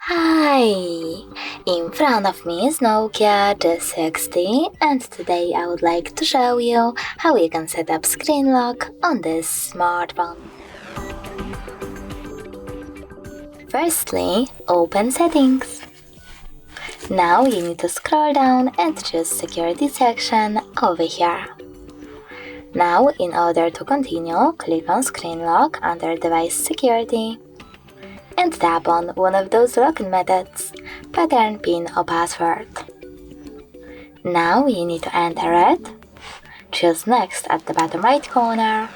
Hi! In front of me is Nokia G60 and today I would like to show you how you can set up screen lock on this smartphone. Firstly, open Settings. Now you need to scroll down and choose Security section over here. Now in order to continue, click on Screen Lock under Device Security and tap on one of those login methods, pattern, PIN or password. Now you need to enter it, choose Next at the bottom right corner,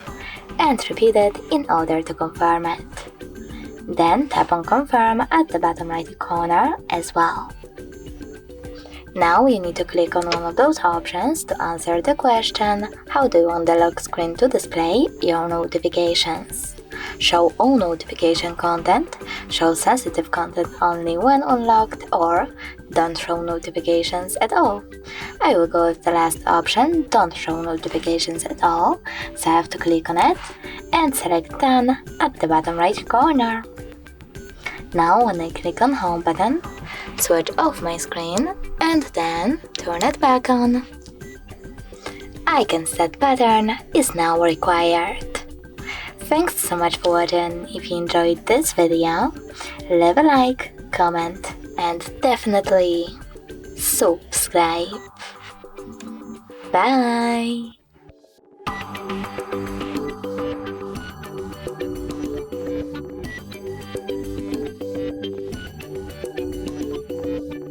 and repeat it in order to confirm it. Then tap on Confirm at the bottom right corner as well. Now you need to click on one of those options to answer the question, how do you want the lock screen to display your notifications? Show all notification content, show sensitive content only when unlocked, or don't show notifications at all. I will go with the last option, don't show notifications at all, so I have to click on it and select Done at the bottom right corner. Now when I click on Home button, switch off my screen and then turn it back on. Icon set pattern is now required. Thanks so much for watching. If you enjoyed this video, leave a like, comment and definitely subscribe. Bye!